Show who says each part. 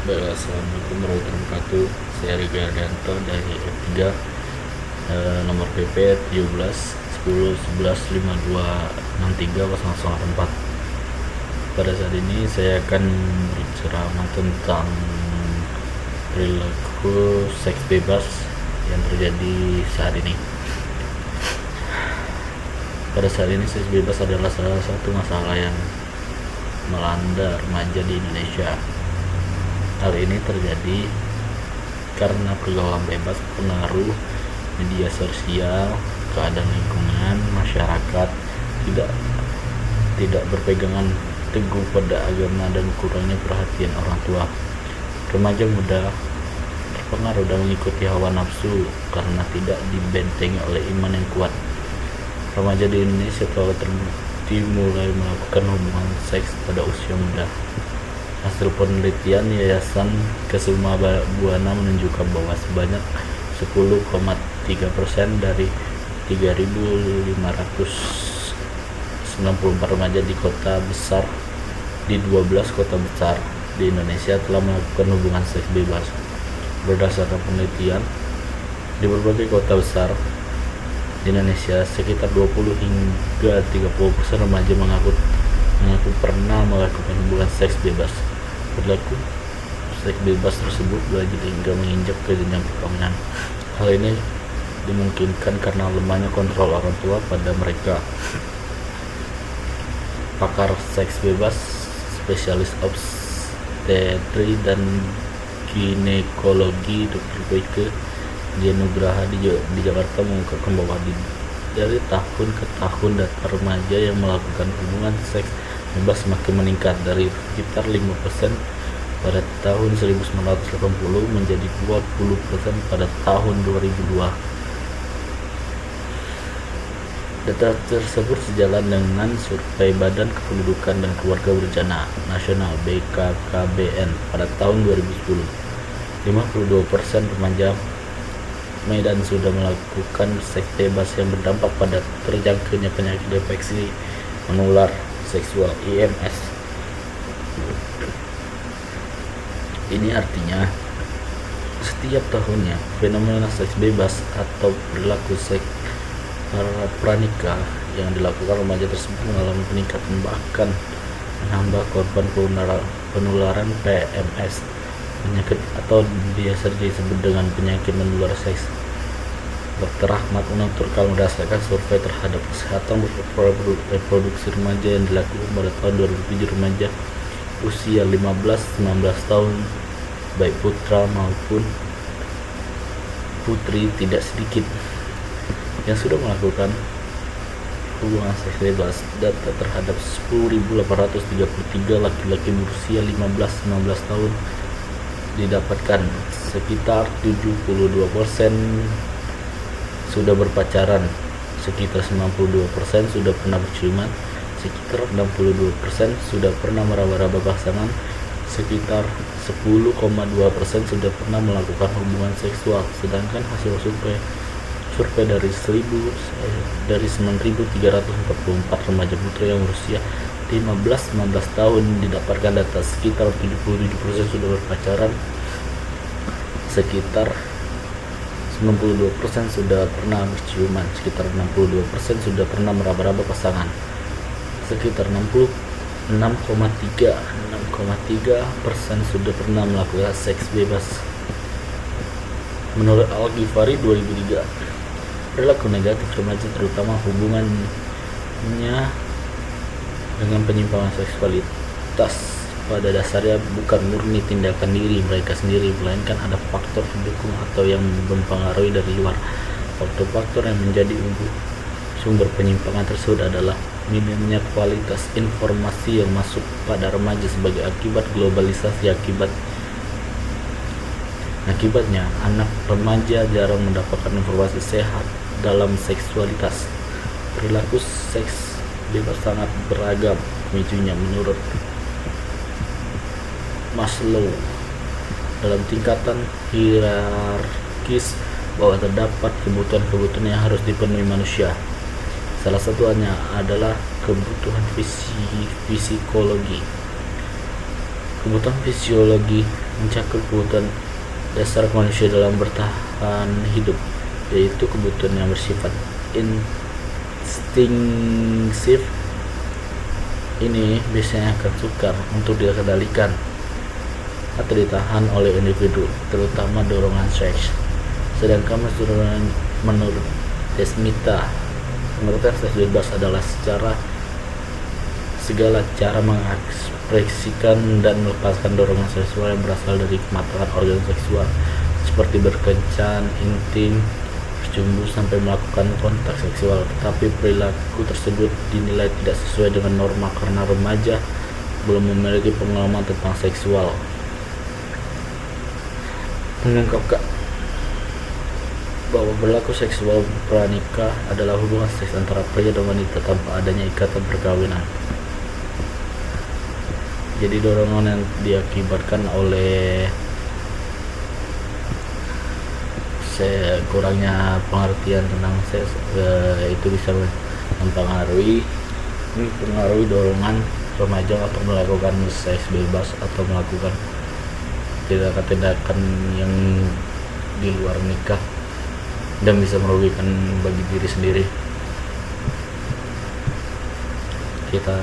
Speaker 1: Baiklah, Assalamualaikum warahmatullahi wabarakatuh. Saya Rika Ardianto dari F3, nomor PP 17 10 11 5263 0084. Pada saat ini saya akan berceramah tentang perilaku seks bebas yang terjadi saat ini. Pada saat ini seks bebas adalah salah satu masalah yang melanda remaja di Indonesia. Hal ini terjadi karena pergaulan bebas, pengaruh media sosial, keadaan lingkungan, masyarakat tidak berpegangan teguh pada agama, dan kurangnya perhatian orang tua. Remaja muda terpengaruh dan mengikuti hawa nafsu karena tidak dibentengi oleh iman yang kuat. Remaja di Indonesia telah terbukti mulai melakukan hubungan seks pada usia muda. Hasil penelitian Yayasan Kesuma Buana menunjukkan bahwa sebanyak 10,3% dari 3.594 remaja di kota besar di 12 kota besar di Indonesia telah melakukan hubungan seks bebas. Berdasarkan penelitian, di berbagai kota besar di Indonesia, sekitar 20 hingga 30% remaja mengaku pernah melakukan hubungan seks bebas. Perilaku seks bebas tersebut berlanjut hingga menginjak ke jenjang perkawinan. Hal ini dimungkinkan karena lemahnya kontrol orang tua pada mereka. Pakar seks bebas, spesialis obstetri dan ginekologi Dr. Boyke Jenugraha di Jakarta mengungkapkan bahwa dari tahun ke tahun data remaja yang melakukan hubungan seks bebas semakin meningkat dari sekitar 5% pada tahun 1980 menjadi 20% pada tahun 2002. Data tersebut sejalan dengan survei Badan Kependudukan dan Keluarga Berencana Nasional (BKKBN) pada tahun 2010. 52% remaja Medan sudah melakukan seks bebas yang berdampak pada terjangkitnya penyakit infeksi menular seksual (IMS). Ini artinya setiap tahunnya fenomena seks bebas atau perilaku seks pranikah yang dilakukan remaja tersebut mengalami peningkatan, bahkan menambah korban penularan PMS, penyakit atau biasa disebut dengan penyakit menular seks. Dr. Ahmad menuturkan berdasarkan survei terhadap kesehatan reproduksi remaja yang dilakukan pada tahun 2007, remaja usia 15-19 tahun baik putra maupun putri tidak sedikit yang sudah melakukan hubungan seks bebas. Data terhadap 10.833 laki-laki berusia 15-19 tahun didapatkan sekitar 72% sudah berpacaran, sekitar 92% sudah pernah berciuman, sekitar 62% sudah pernah meraba-raba pasangan, sekitar 10,2% sudah pernah melakukan hubungan seksual. Sedangkan hasil survei dari 9.344 remaja putra yang berusia 15-19 tahun didapatkan data sekitar 77% sudah berpacaran, sekitar 92% sudah pernah berciuman, sekitar 62% sudah pernah meraba-raba pasangan, sekitar 6,3% sudah pernah melakukan seks bebas. Menurut Al-Ghifari 2003, perilaku negatif remaja, terutama hubungannya dengan penyimpangan seksualitas, pada dasarnya bukan murni tindakan diri mereka sendiri, melainkan ada faktor pendukung atau yang mempengaruhi dari luar. Faktor-faktor yang menjadi sumber penyimpangan tersebut adalah minimnya kualitas informasi yang masuk pada remaja sebagai akibat globalisasi. Akibatnya, anak remaja jarang mendapatkan informasi sehat dalam seksualitas. Perilaku seks bebas sangat beragam pemicunya menurut Maslow dalam tingkatan hierarkis, bahwa terdapat kebutuhan-kebutuhan yang harus dipenuhi manusia. Salah satunya adalah kebutuhan fisiologi. Kebutuhan fisiologi mencakup kebutuhan dasar manusia dalam bertahan hidup, yaitu kebutuhan yang bersifat instinktif. Ini biasanya akan sukar untuk dikendalikan atau ditahan oleh individu, terutama dorongan seks. Sedangkan menurut Desmita, seks bebas adalah segala cara mengekspresikan dan melepaskan dorongan seksual yang berasal dari kematangan organ seksual, seperti berkencan, intim, bercumbu sampai melakukan kontak seksual. Tetapi perilaku tersebut dinilai tidak sesuai dengan norma karena remaja belum memiliki pengalaman tentang seksual. Mengungkapkan bahwa perilaku seksual pranikah adalah hubungan seks antara pria dan wanita tanpa adanya ikatan perkawinan. Jadi dorongan yang diakibatkan oleh kurangnya pengertian tentang seks itu bisa mempengaruhi dorongan remaja untuk melakukan seks bebas atau melakukan tindakan-tindakan yang di luar nikah dan bisa merugikan bagi diri sendiri. Kita